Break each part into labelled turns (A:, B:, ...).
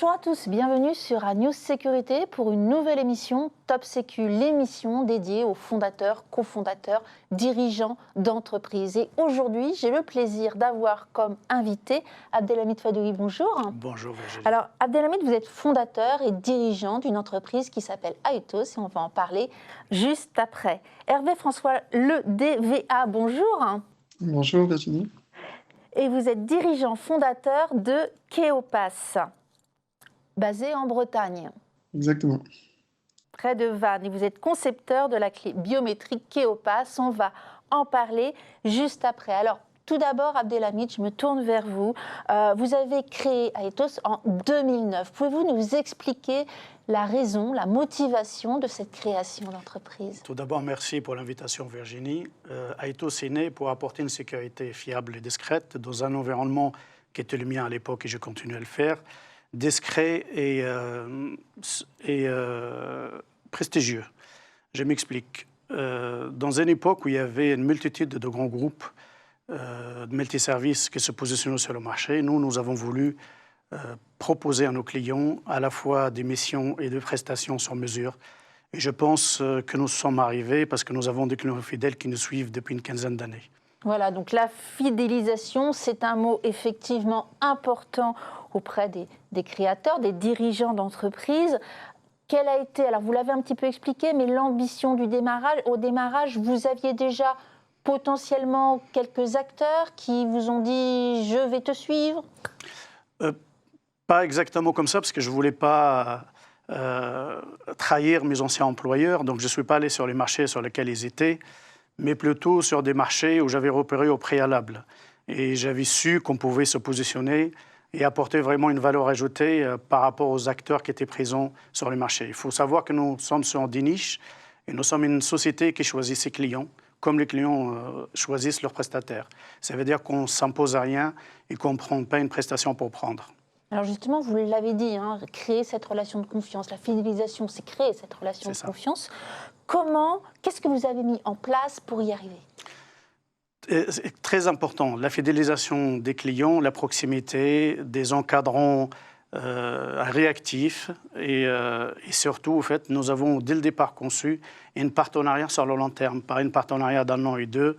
A: Bonjour à tous, bienvenue sur News Sécurité pour une nouvelle émission Top Sécu, l'émission dédiée aux fondateurs, cofondateurs, dirigeants d'entreprises. Et aujourd'hui, j'ai le plaisir d'avoir comme invité Abdelhamid Fadoui. Bonjour.
B: Bonjour Virginie.
A: Alors Abdelhamid, vous êtes fondateur et dirigeant d'une entreprise qui s'appelle Aetos et on va en parler juste après. Hervé François Le DVA, bonjour.
C: Bonjour Virginie.
A: Et vous êtes dirigeant fondateur de Keopass, basé en Bretagne.
C: Exactement.
A: Près de Vannes. Et vous êtes concepteur de la clé biométrique Keopass. On va en parler juste après. Alors, tout d'abord, Abdelhamid, je me tourne vers vous. Vous avez créé Aetos en 2009. Pouvez-vous nous expliquer la raison, la motivation de cette création d'entreprise?
B: Tout d'abord, merci pour l'invitation Virginie. Aetos est né pour apporter une sécurité fiable et discrète dans un environnement qui était le mien à l'époque et je continue à le faire, discret et prestigieux. Je m'explique. Dans une époque où il y avait une multitude de grands groupes de multiservices qui se positionnaient sur le marché, nous avons voulu proposer à nos clients à la fois des missions et des prestations sur mesure. Et je pense que nous sommes arrivés parce que nous avons des clients fidèles qui nous suivent depuis une quinzaine d'années.
A: Voilà, donc la fidélisation, c'est un mot effectivement important auprès des créateurs, des dirigeants d'entreprise. Quelle a été, alors vous l'avez un petit peu expliqué, mais l'ambition du démarrage, au démarrage, vous aviez déjà potentiellement quelques acteurs qui vous ont dit « je vais te suivre »
B: Pas exactement comme ça, parce que je ne voulais pas trahir mes anciens employeurs, donc je ne suis pas allé sur les marchés sur lesquels ils étaient, mais plutôt sur des marchés où j'avais repéré au préalable. Et j'avais su qu'on pouvait se positionner et apporter vraiment une valeur ajoutée par rapport aux acteurs qui étaient présents sur les marchés. Il faut savoir que nous sommes sur des niches et nous sommes une société qui choisit ses clients, comme les clients choisissent leurs prestataires. Ça veut dire qu'on ne s'impose à rien et qu'on ne prend pas une prestation pour prendre.
A: Alors justement, vous l'avez dit, hein, créer cette relation de confiance. La fidélisation, c'est créer cette relation de confiance. Comment, qu'est-ce que vous avez mis en place pour y arriver ?
B: C'est très important, la fidélisation des clients, la proximité, des encadrants réactifs et surtout, au fait, nous avons dès le départ conçu un partenariat sur le long terme, pas un partenariat d'un an et deux,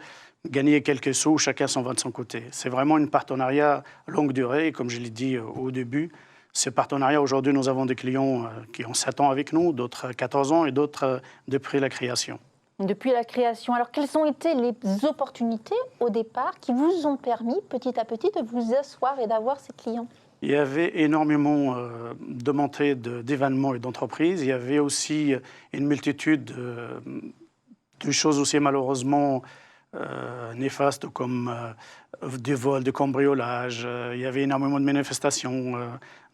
B: gagner quelques sous, chacun s'en va de son côté. C'est vraiment un partenariat longue durée, et comme je l'ai dit au début, ce partenariat, aujourd'hui, nous avons des clients qui ont 7 ans avec nous, d'autres 14 ans et d'autres depuis la création.
A: Depuis la création. Alors, quelles ont été les opportunités au départ qui vous ont permis, petit à petit, de vous asseoir et d'avoir ces clients ?
B: Il y avait énormément de montées d'événements et d'entreprises. Il y avait aussi une multitude de choses aussi malheureusement néfastes comme des vols, des cambriolages. Il y avait énormément de manifestations,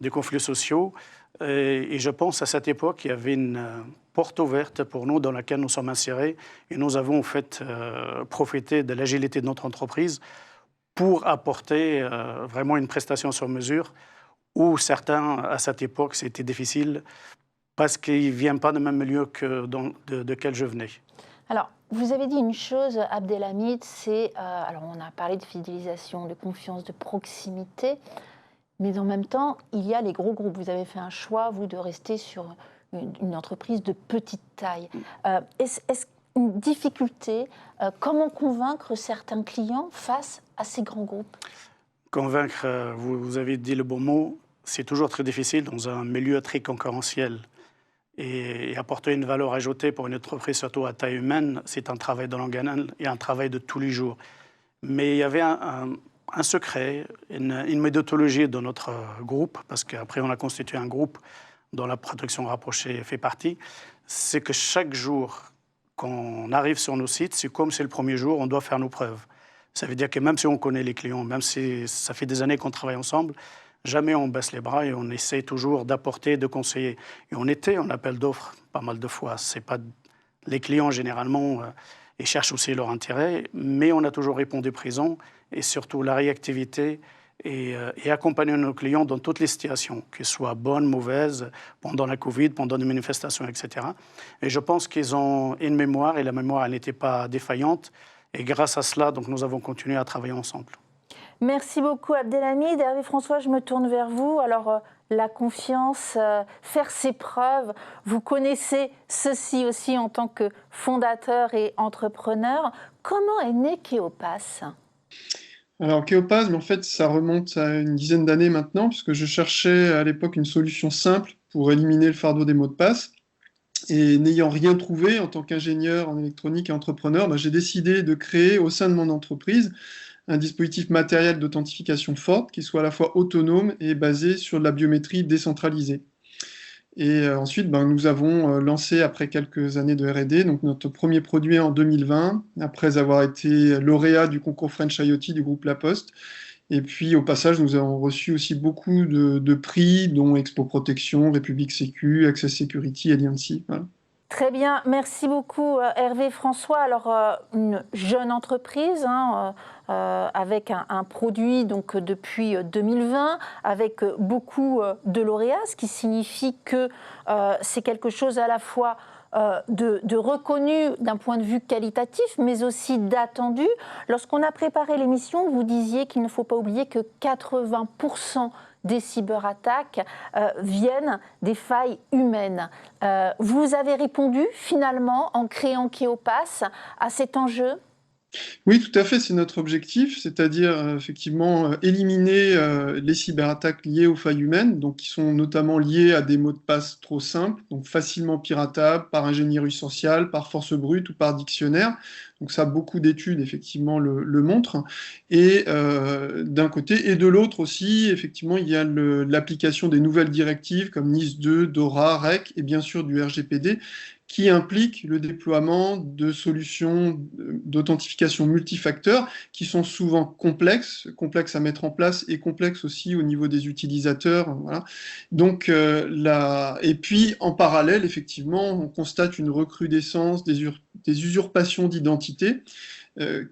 B: des conflits sociaux. Et je pense à cette époque, il y avait une porte ouverte pour nous dans laquelle nous sommes insérés. Et nous avons en fait profité de l'agilité de notre entreprise pour apporter vraiment une prestation sur mesure où certains, à cette époque, c'était difficile parce qu'ils ne viennent pas du même milieu que de quel je venais.
A: Alors, vous avez dit une chose, Abdelhamid, c'est, alors on a parlé de fidélisation, de confiance, de proximité, mais en même temps, il y a les gros groupes. Vous avez fait un choix, vous, de rester sur une entreprise de petite taille. Est-ce une difficulté, comment convaincre certains clients face à ces grands groupes?
B: Convaincre, vous avez dit le bon mot, c'est toujours très difficile dans un milieu très concurrentiel. Et apporter une valeur ajoutée pour une entreprise, surtout à taille humaine, c'est un travail de longue haleine et un travail de tous les jours. Mais il y avait un secret, une méthodologie de notre groupe, parce qu'après on a constitué un groupe dont la protection rapprochée fait partie, c'est que chaque jour qu'on arrive sur nos sites, c'est comme c'est le premier jour, on doit faire nos preuves. Ça veut dire que même si on connaît les clients, même si ça fait des années qu'on travaille ensemble, jamais on baisse les bras et on essaie toujours d'apporter, de conseiller. Et on était en appel d'offres pas mal de fois. C'est pas les clients, généralement, ils cherchent aussi leur intérêt, mais on a toujours répondu présent et surtout la réactivité et accompagner nos clients dans toutes les situations, qu'elles soient bonnes, mauvaises, pendant la Covid, pendant des manifestations, etc. Et je pense qu'ils ont une mémoire et la mémoire, elle n'était pas défaillante. Et grâce à cela, donc, nous avons continué à travailler ensemble.
A: Merci beaucoup Abdelhamid. Hervé François, je me tourne vers vous. Alors, la confiance, faire ses preuves. Vous connaissez ceci aussi en tant que fondateur et entrepreneur. Comment est né Keopass?
C: Alors, Keopass, mais en fait, ça remonte à une dizaine d'années maintenant, puisque je cherchais à l'époque une solution simple pour éliminer le fardeau des mots de passe. Et n'ayant rien trouvé en tant qu'ingénieur en électronique et entrepreneur, j'ai décidé de créer au sein de mon entreprise un dispositif matériel d'authentification forte qui soit à la fois autonome et basé sur de la biométrie décentralisée. Et ensuite, nous avons lancé, après quelques années de R&D, donc notre premier produit en 2020, après avoir été lauréat du concours French IoT du groupe La Poste. Et puis, au passage, nous avons reçu aussi beaucoup de prix, dont Expo Protection, République Sécu, Access Security, Alliancy. Voilà.
A: Très bien, merci beaucoup Hervé François. Alors, une jeune entreprise avec un produit donc, depuis 2020, avec beaucoup de lauréats, ce qui signifie que c'est quelque chose à la fois de reconnu d'un point de vue qualitatif, mais aussi d'attendu. Lorsqu'on a préparé l'émission, vous disiez qu'il ne faut pas oublier que 80% des cyberattaques viennent des failles humaines. Vous avez répondu finalement en créant Keopass à cet enjeu?
C: Oui, tout à fait, c'est notre objectif, c'est-à-dire effectivement éliminer les cyberattaques liées aux failles humaines, donc qui sont notamment liées à des mots de passe trop simples, donc facilement piratables par ingénierie sociale, par force brute ou par dictionnaire. Donc ça, beaucoup d'études effectivement le montrent. Et d'un côté, et de l'autre aussi, effectivement, il y a l'application des nouvelles directives comme NIS2, DORA, REC et bien sûr du RGPD, qui implique le déploiement de solutions d'authentification multifacteur qui sont souvent complexes à mettre en place et complexes aussi au niveau des utilisateurs. Voilà. Donc, et puis en parallèle, effectivement, on constate une recrudescence des usurpations d'identité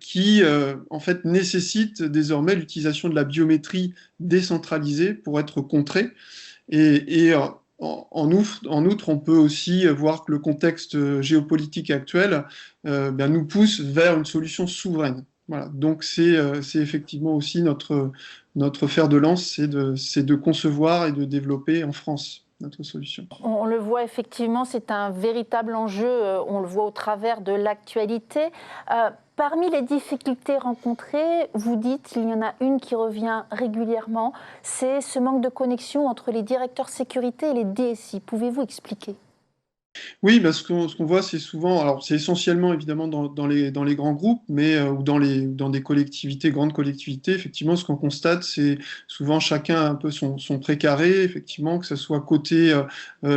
C: qui, en fait, nécessitent désormais l'utilisation de la biométrie décentralisée pour être contrée. Et en outre, on peut aussi voir que le contexte géopolitique actuel nous pousse vers une solution souveraine. Voilà. Donc c'est effectivement aussi notre fer de lance, c'est de concevoir et de développer en France notre solution.
A: On le voit effectivement, c'est un véritable enjeu, on le voit au travers de l'actualité. Parmi les difficultés rencontrées, vous dites qu'il y en a une qui revient régulièrement, c'est ce manque de connexion entre les directeurs sécurité et les DSI. Pouvez-vous expliquer ?
C: Oui, ce qu'on voit, c'est souvent, alors c'est essentiellement évidemment dans les grands groupes, mais ou dans des collectivités, grandes collectivités, effectivement, ce qu'on constate, c'est souvent chacun a un peu son précaré, effectivement, que ce soit côté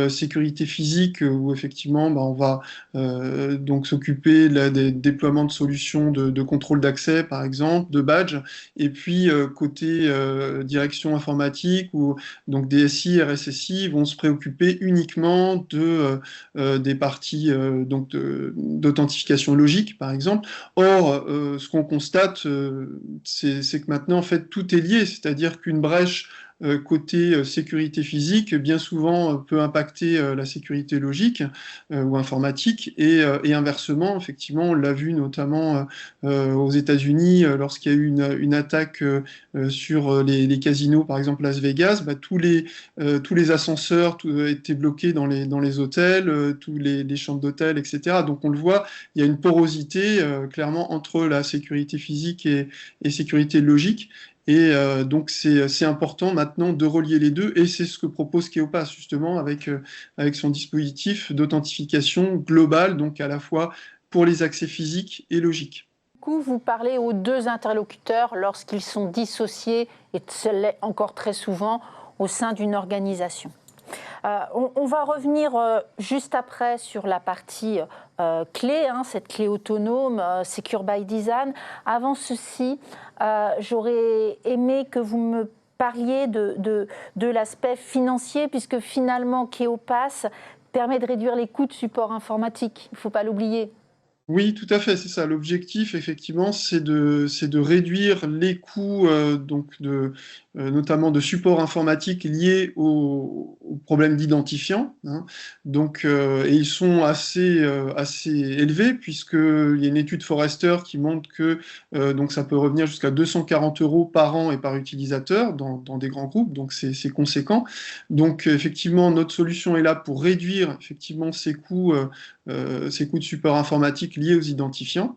C: sécurité physique, où effectivement, on va donc s'occuper des déploiements de solutions de contrôle d'accès, par exemple, de badge, et puis côté direction informatique, où donc DSI, RSSI vont se préoccuper uniquement des parties donc d'authentification logique, par exemple. Or, ce qu'on constate, c'est que maintenant, en fait, tout est lié, c'est-à-dire qu'une brèche côté sécurité physique, bien souvent peut impacter la sécurité logique ou informatique, et inversement, effectivement, on l'a vu notamment aux États-Unis lorsqu'il y a eu une attaque sur les casinos, par exemple Las Vegas, tous les ascenseurs étaient bloqués dans les hôtels, tous les chambres d'hôtel, etc. Donc on le voit, il y a une porosité clairement entre la sécurité physique et sécurité logique. Et donc c'est important maintenant de relier les deux, et c'est ce que propose Keopass justement avec son dispositif d'authentification globale, donc à la fois pour les accès physiques et logiques.
A: Du coup, vous parlez aux deux interlocuteurs lorsqu'ils sont dissociés, et cela encore très souvent, au sein d'une organisation. On va revenir juste après sur la partie clé, cette clé autonome, Secure by Design. Avant ceci, j'aurais aimé que vous me parliez de l'aspect financier, puisque finalement Keopass permet de réduire les coûts de support informatique, il ne faut pas l'oublier.
C: Oui, tout à fait, c'est ça. L'objectif, effectivement, c'est de réduire les coûts, notamment de support informatique liés aux problèmes d'identifiants, hein. Et ils sont assez élevés, puisqu'il y a une étude Forrester qui montre que donc ça peut revenir jusqu'à 240 euros par an et par utilisateur dans des grands groupes, donc c'est conséquent. Donc, effectivement, notre solution est là pour réduire effectivement ces coûts de support informatique liés aux identifiants.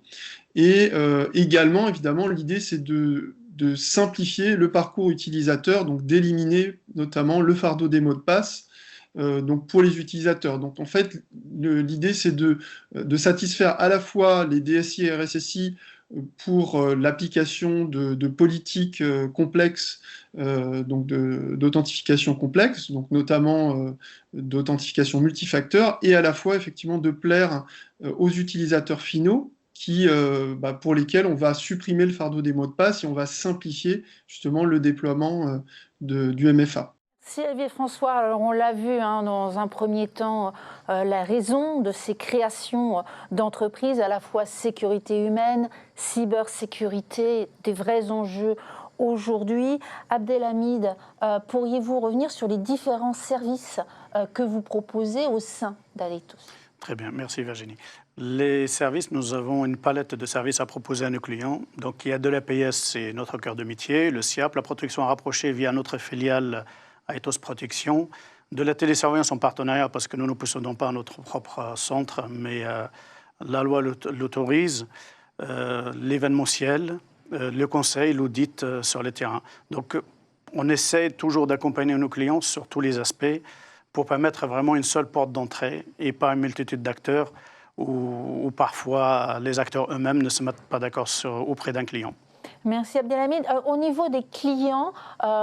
C: Et également, évidemment, l'idée, c'est de simplifier le parcours utilisateur, donc d'éliminer notamment le fardeau des mots de passe, donc pour les utilisateurs. Donc en fait, l'idée, c'est de satisfaire à la fois les DSI et RSSI pour l'application de politiques complexes, d'authentification complexe, donc notamment d'authentification multifacteur, et à la fois effectivement de plaire aux utilisateurs finaux pour lesquels on va supprimer le fardeau des mots de passe et on va simplifier justement le déploiement du MFA.
A: Sylvie et François, alors on l'a vu hein, dans un premier temps, la raison de ces créations d'entreprises, à la fois sécurité humaine, cybersécurité, des vrais enjeux aujourd'hui. Abdelhamid, pourriez-vous revenir sur les différents services que vous proposez au sein d'Aletos?
B: Très bien, merci Virginie. Les services, nous avons une palette de services à proposer à nos clients. Donc il y a de l'APS, c'est notre cœur de métier, le SIAP, la protection rapprochée via notre filiale Aetos Protection, de la télésurveillance en partenariat parce que nous ne possédons pas notre propre centre, mais la loi l'autorise, l'événementiel, le conseil, l'audit sur le terrain. Donc on essaie toujours d'accompagner nos clients sur tous les aspects pour permettre vraiment une seule porte d'entrée et pas une multitude d'acteurs où parfois les acteurs eux-mêmes ne se mettent pas d'accord auprès d'un client.
A: Merci Abdelhamid. Au niveau des clients,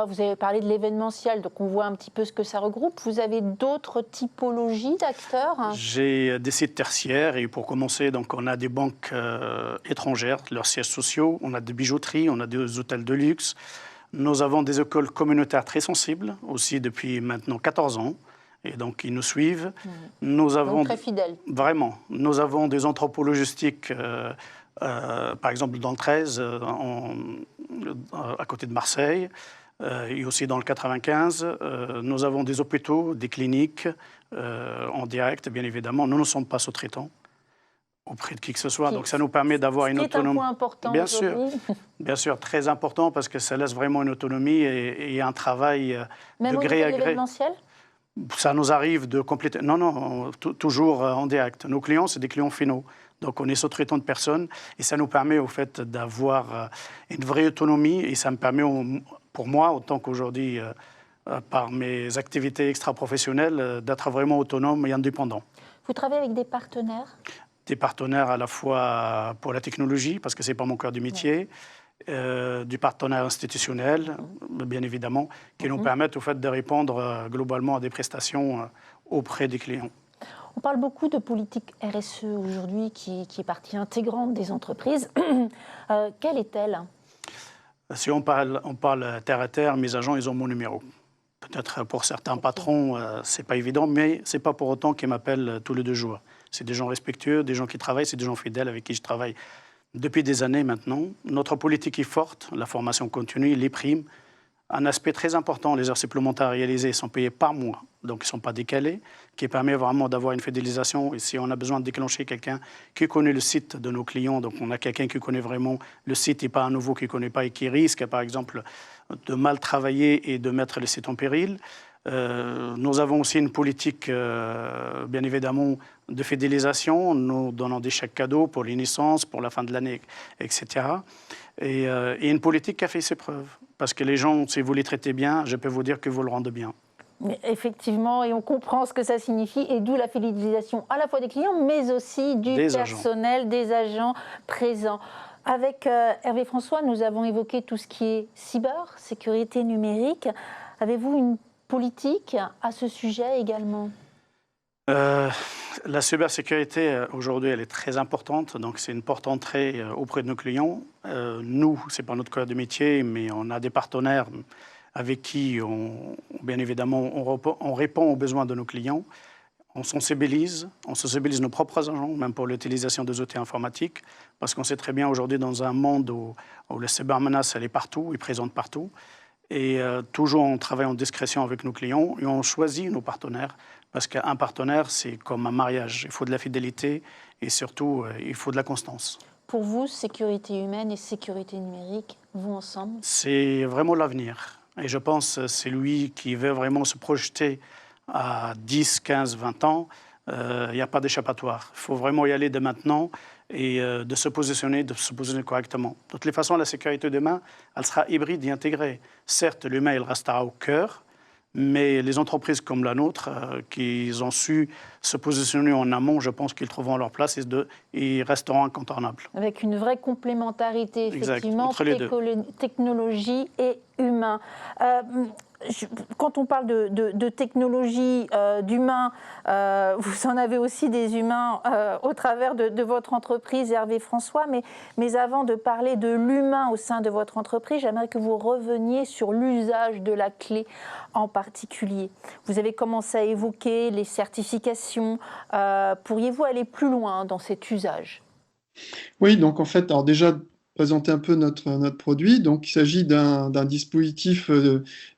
A: vous avez parlé de l'événementiel, donc on voit un petit peu ce que ça regroupe. Vous avez d'autres typologies d'acteurs?
B: J'ai des sites tertiaires et pour commencer, donc on a des banques étrangères, leurs sièges sociaux, on a des bijouteries, on a des hôtels de luxe. Nous avons des écoles communautaires très sensibles aussi depuis maintenant 14 ans. Et donc, ils nous suivent. Nous avons,
A: donc très fidèles.
B: Vraiment. Nous avons des entrepôts logistiques, par exemple dans le 13, à côté de Marseille, et aussi dans le 95. Nous avons des hôpitaux, des cliniques en direct, bien évidemment. Nous ne sommes pas sous-traitants auprès de qui que ce soit. Donc, ça nous permet d'avoir une autonomie.
A: C'est un point important
B: bien sûr, bien sûr, très important parce que ça laisse vraiment une autonomie et un travail
A: Même
B: de gré à gré.
A: L'événementiel ?
B: Ça nous arrive de compléter. Non, toujours en direct. Nos clients, c'est des clients finaux. Donc, on est sous-traitant de personnes et ça nous permet, au fait, d'avoir une vraie autonomie et ça me permet, pour moi, autant qu'aujourd'hui, par mes activités extra-professionnelles, d'être vraiment autonome et indépendant.
A: Vous travaillez avec des partenaires ?
B: Des partenaires à la fois pour la technologie, parce que ce n'est pas mon cœur du métier, du partenaire institutionnel, bien évidemment, qui nous permettent au fait de répondre globalement à des prestations auprès des clients.
A: On parle beaucoup de politique RSE aujourd'hui qui est partie intégrante des entreprises. Quelle est-elle ?
B: Si on parle terre à terre, mes agents, ils ont mon numéro. Peut-être pour certains patrons, ce n'est pas évident, mais ce n'est pas pour autant qu'ils m'appellent tous les 2 jours. C'est des gens respectueux, des gens qui travaillent, c'est des gens fidèles avec qui je travaille depuis des années maintenant. Notre politique est forte, la formation continue, les primes. Un aspect très important, les heures supplémentaires réalisées sont payées par mois, donc ils ne sont pas décalés, qui permet vraiment d'avoir une fidélisation. Et si on a besoin de déclencher quelqu'un qui connaît le site de nos clients, donc on a quelqu'un qui connaît vraiment le site et pas un nouveau qui ne connaît pas et qui risque, par exemple, de mal travailler et de mettre le site en péril. Nous avons aussi une politique, bien évidemment, de fidélisation, nous donnons des chèques cadeaux pour les naissances, pour la fin de l'année, etc. Et une politique qui a fait ses preuves. Parce que les gens, si vous les traitez bien, je peux vous dire que vous le rendez bien.
A: Effectivement, et on comprend ce que ça signifie, et d'où la fidélisation à la fois des clients, mais aussi du personnel, des agents présents. Avec Hervé François, nous avons évoqué tout ce qui est cyber, sécurité numérique. Avez-vous une politique à ce sujet également ?
B: La cybersécurité, aujourd'hui, elle est très importante. Donc, c'est une porte-entrée auprès de nos clients. Nous, ce n'est pas notre cœur de métier, mais on a des partenaires avec qui, bien évidemment, on répond aux besoins de nos clients. on sensibilise nos propres agents, même pour l'utilisation des outils informatiques, parce qu'on sait très bien aujourd'hui dans un monde où la cybermenace, elle est partout, elle est présente partout, et toujours on travaille en discrétion avec nos clients et on choisit nos partenaires, parce qu'un partenaire, c'est comme un mariage, il faut de la fidélité et surtout, il faut de la constance.
A: Pour vous, sécurité humaine et sécurité numérique vont ensemble?
B: C'est vraiment l'avenir. Et je pense que c'est lui qui veut vraiment se projeter à 10, 15, 20 ans. Il n'y a pas d'échappatoire. Il faut vraiment y aller dès maintenant et de se positionner correctement. De toutes les façons, la sécurité demain, elle sera hybride et intégrée. Certes, l'humain, il restera au cœur, mais les entreprises comme la nôtre, qui ont su se positionner en amont, je pense qu'ils trouveront leur place et ils resteront incontournables.
A: Avec une vraie complémentarité, effectivement,
B: entre les deux.
A: Technologie et humain. Quand on parle de technologie, d'humain, vous en avez aussi des humains au travers de votre entreprise, Hervé François, mais avant de parler de l'humain au sein de votre entreprise, j'aimerais que vous reveniez sur l'usage de la clé en particulier. Vous avez commencé à évoquer les certifications. Pourriez-vous aller plus loin dans cet usage?
C: Oui, donc en fait, alors déjà, présenter un peu notre produit. Donc, il s'agit d'un dispositif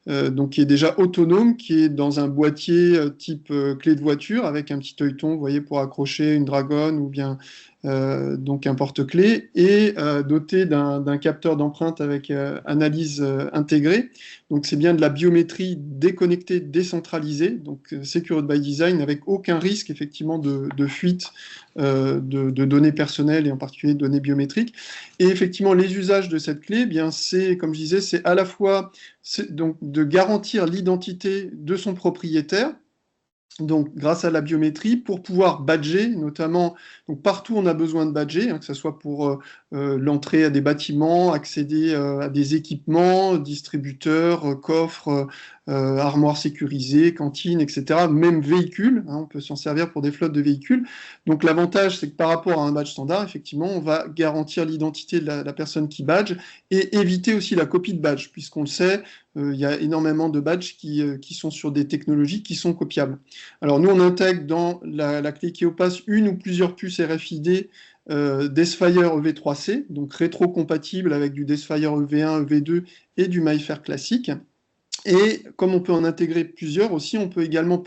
C: donc, qui est déjà autonome, qui est dans un boîtier type clé de voiture, avec un petit œilleton, vous voyez, pour accrocher une dragonne ou bien donc un porte-clés, et doté d'un capteur d'empreinte avec analyse intégrée. Donc, c'est bien de la biométrie déconnectée, décentralisée, donc Secured by Design, avec aucun risque, effectivement, de fuite de données personnelles et en particulier de données biométriques. Et effectivement, les usages de cette clé, eh bien, c'est, comme je disais, c'est à la fois donc, de garantir l'identité de son propriétaire, donc grâce à la biométrie, pour pouvoir badger, notamment donc partout on a besoin de badger, que ce soit pour l'entrée à des bâtiments, accéder à des équipements, distributeurs, coffres, armoires sécurisées, cantines, etc. Même véhicules, on peut s'en servir pour des flottes de véhicules. Donc l'avantage, c'est que par rapport à un badge standard, effectivement, on va garantir l'identité de la personne qui badge et éviter aussi la copie de badge, puisqu'on le sait, il y a énormément de badges qui sont sur des technologies qui sont copiables. Alors nous, on intègre dans la clé Keopass une ou plusieurs puces RFID Desfire EV3C, donc rétro-compatible avec du Desfire EV1, EV2 et du MyFair classique. Et comme on peut en intégrer plusieurs aussi, on peut également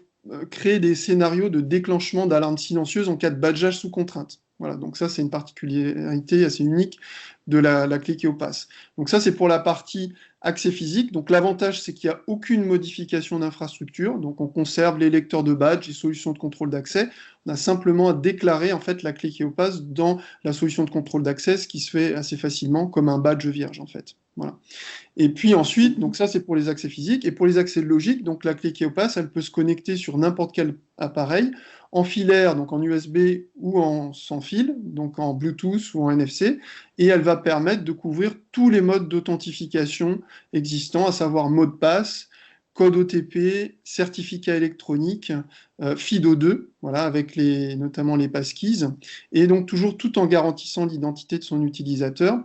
C: créer des scénarios de déclenchement d'alarme silencieuse en cas de badgeage sous contrainte. Voilà, donc ça, c'est une particularité assez unique de la clé Keopass. Donc ça, c'est pour la partie accès physique. Donc l'avantage, c'est qu'il n'y a aucune modification d'infrastructure. Donc on conserve les lecteurs de badge, les solutions de contrôle d'accès. On a simplement à déclarer en fait la clé Keopass dans la solution de contrôle d'accès, ce qui se fait assez facilement comme un badge vierge en fait. Voilà. Et puis ensuite, donc ça c'est pour les accès physiques, et pour les accès logiques, donc la clé Keopass, elle peut se connecter sur n'importe quel appareil, en filaire, donc en USB ou en sans fil, donc en Bluetooth ou en NFC, et elle va permettre de couvrir tous les modes d'authentification existants, à savoir mot de passe, code OTP, certificat électronique, FIDO2, voilà, avec notamment les passkeys, et donc toujours tout en garantissant l'identité de son utilisateur.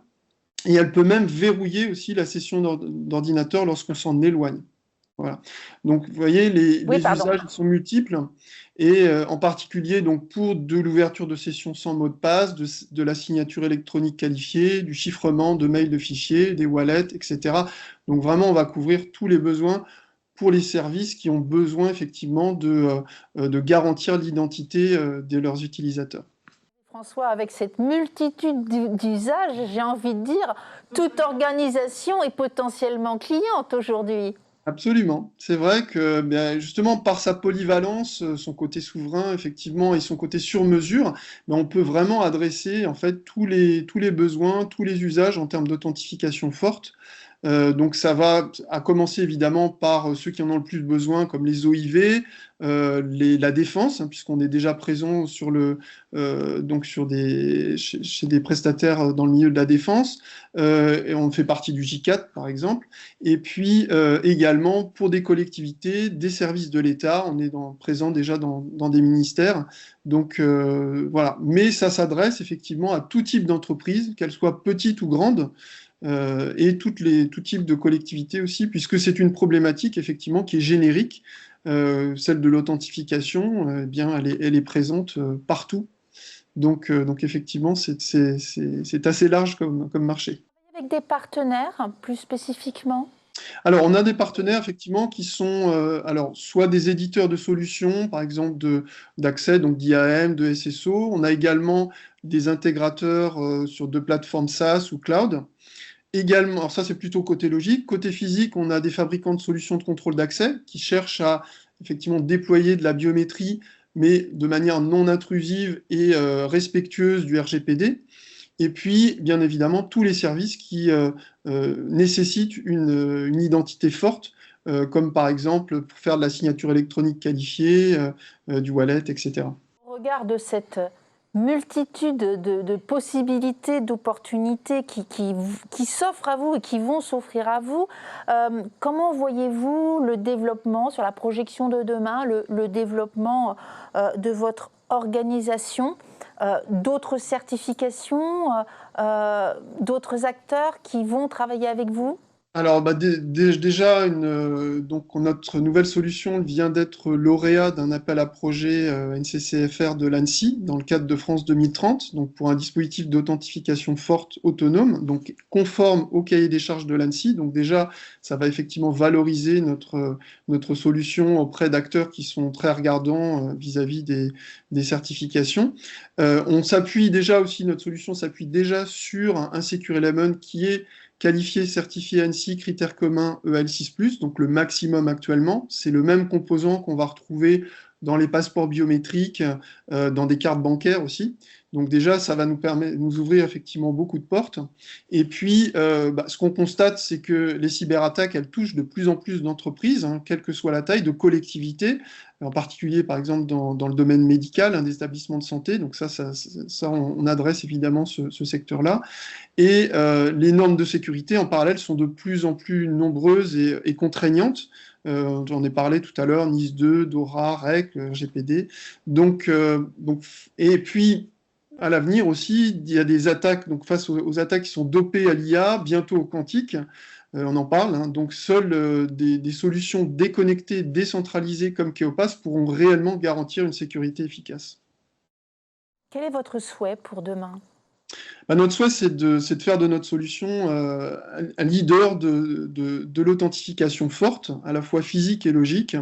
C: Et elle peut même verrouiller aussi la session d'ordinateur lorsqu'on s'en éloigne. Voilà. Donc, vous voyez, les usages sont multiples, et en particulier donc, pour de l'ouverture de session sans mot de passe, de la signature électronique qualifiée, du chiffrement de mails de fichiers, des wallets, etc. Donc, vraiment, on va couvrir tous les besoins pour les services qui ont besoin, effectivement, de garantir l'identité de leurs utilisateurs.
A: François, avec cette multitude d'usages, j'ai envie de dire, toute organisation est potentiellement cliente aujourd'hui.
C: Absolument. C'est vrai que justement par sa polyvalence, son côté souverain effectivement et son côté sur mesure, on peut vraiment adresser en fait tous les besoins, tous les usages en termes d'authentification forte. Donc ça va à commencer évidemment par ceux qui en ont le plus besoin, comme les OIV, la défense, puisqu'on est déjà présent sur donc chez des prestataires dans le milieu de la défense, et on fait partie du J4 par exemple, et puis également pour des collectivités, des services de l'État, on est présent déjà dans des ministères, donc voilà. Mais ça s'adresse effectivement à tout type d'entreprise, qu'elles soient petites ou grandes, et tout type de collectivités aussi, puisque c'est une problématique effectivement qui est générique celle de l'authentification, eh bien, elle est présente partout. Donc effectivement, c'est assez large comme marché.
A: Avec des partenaires, plus spécifiquement?
C: Alors, on a des partenaires effectivement qui sont alors soit des éditeurs de solutions, par exemple d'accès, donc d'IAM, de SSO. On a également des intégrateurs sur de plateformes SaaS ou cloud. Également, alors ça c'est plutôt côté logique. Côté physique, on a des fabricants de solutions de contrôle d'accès qui cherchent à effectivement déployer de la biométrie, mais de manière non intrusive et respectueuse du RGPD. Et puis, bien évidemment, tous les services qui nécessitent une identité forte, comme par exemple pour faire de la signature électronique qualifiée, du wallet, etc.
A: Au regard de cette multitude de possibilités, d'opportunités qui s'offrent à vous et qui vont s'offrir à vous, comment voyez-vous le développement sur la projection de demain, le développement de votre organisation, d'autres certifications, d'autres acteurs qui vont travailler avec vous?
C: Alors, bah, déjà, donc, notre nouvelle solution vient d'être lauréat d'un appel à projet NCCFR de l'ANSSI dans le cadre de France 2030, donc pour un dispositif d'authentification forte autonome, donc conforme au cahier des charges de l'ANSSI. Donc déjà, ça va effectivement valoriser notre solution auprès d'acteurs qui sont très regardants vis-à-vis des certifications. On s'appuie déjà aussi, notre solution s'appuie déjà sur un Secure Element qui est qualifié, certifié ANSSI, critères communs EAL6+, donc le maximum actuellement. C'est le même composant qu'on va retrouver dans les passeports biométriques, dans des cartes bancaires aussi. Donc déjà, ça va nous ouvrir effectivement beaucoup de portes. Et puis, ce qu'on constate, c'est que les cyberattaques, elles touchent de plus en plus d'entreprises, hein, quelle que soit la taille, de collectivités, en particulier par exemple dans le domaine médical, des établissements de santé. Donc on adresse évidemment ce secteur-là. Et les normes de sécurité, en parallèle, sont de plus en plus nombreuses et contraignantes. J'en ai parlé tout à l'heure, NIS 2, DORA, REC, RGPD. Et puis, à l'avenir aussi, il y a des attaques, donc face aux attaques qui sont dopées à l'IA, bientôt au quantique, on en parle, hein. Donc seules des solutions déconnectées, décentralisées comme Keopass pourront réellement garantir une sécurité efficace.
A: Quel est votre souhait pour demain?
C: Bah, notre souhait, c'est de faire de notre solution un leader de l'authentification forte, à la fois physique et logique,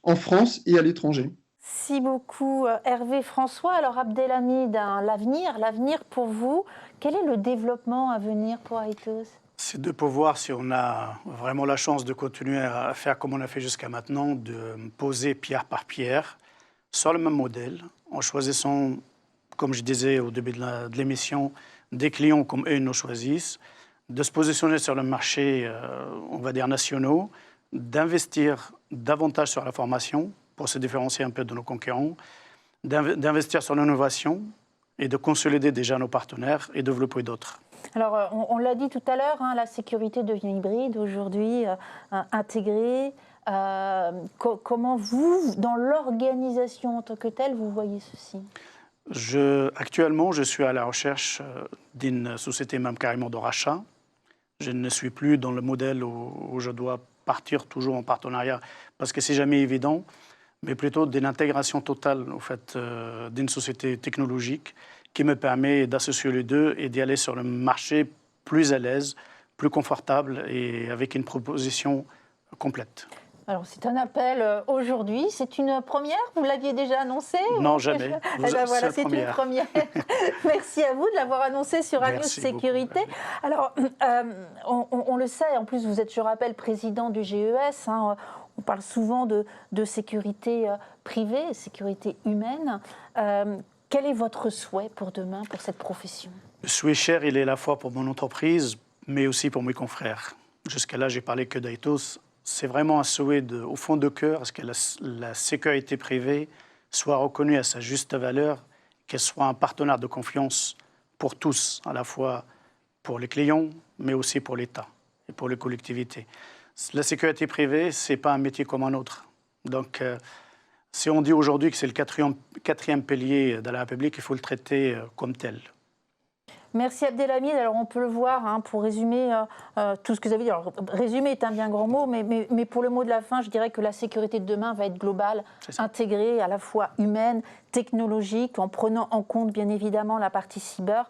C: en France et à l'étranger.
A: Merci beaucoup Hervé François. Alors Abdelhamid, l'avenir pour vous, quel est le développement à venir pour Aetos?
B: C'est de pouvoir, si on a vraiment la chance de continuer à faire comme on a fait jusqu'à maintenant, de poser pierre par pierre sur le même modèle, en choisissant, comme je disais au début de l'émission, des clients comme eux nous choisissent, de se positionner sur le marché, on va dire, nationaux, d'investir davantage sur la formation pour se différencier un peu de nos concurrents, d'investir sur l'innovation et de consolider déjà nos partenaires et développer d'autres.
A: Alors, on l'a dit tout à l'heure, hein, la sécurité devient hybride aujourd'hui, intégrée. Comment vous, dans l'organisation en tant que telle, vous voyez ceci?
B: Actuellement, je suis à la recherche d'une société même carrément de rachat. Je ne suis plus dans le modèle où je dois partir toujours en partenariat parce que c'est jamais évident, mais plutôt d'une intégration totale au fait, d'une société technologique qui me permet d'associer les deux et d'y aller sur le marché plus à l'aise, plus confortable et avec une proposition complète.
A: Alors, c'est un appel aujourd'hui. C'est une première? Vous l'aviez déjà annoncé?
B: Non, jamais.
A: Eh ben voilà, c'est une première. Merci à vous de l'avoir annoncé sur Aetos Sécurité. Alors, on le sait, en plus, vous êtes, je rappelle, président du GES. Hein, on parle souvent de sécurité privée, sécurité humaine. Quel est votre souhait pour demain, pour cette profession?
B: Le souhait cher, il est à la fois pour mon entreprise, mais aussi pour mes confrères. Jusqu'à là, j'ai parlé que d'Aetos. C'est vraiment un souhait au fond de cœur, à ce que la sécurité privée soit reconnue à sa juste valeur, qu'elle soit un partenaire de confiance pour tous, à la fois pour les clients, mais aussi pour l'État et pour les collectivités. La sécurité privée, ce n'est pas un métier comme un autre. Donc, si on dit aujourd'hui que c'est le quatrième pilier de la République, il faut le traiter comme tel.
A: Merci Abdelhamid. Alors on peut le voir, hein, pour résumer tout ce que vous avez dit. Alors, résumer est un bien grand mot, mais pour le mot de la fin, je dirais que la sécurité de demain va être globale, intégrée, à la fois humaine, technologique, en prenant en compte bien évidemment la partie cyber.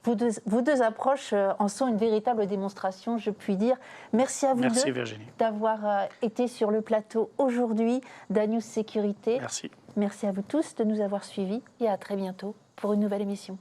A: Vos deux approches en sont une véritable démonstration, je puis dire. Merci à vous
B: Merci
A: deux
B: Virginie.
A: d'avoir été sur le plateau aujourd'hui d'Anews Sécurité.
B: Merci.
A: Merci à vous tous de nous avoir suivis et à très bientôt pour une nouvelle émission.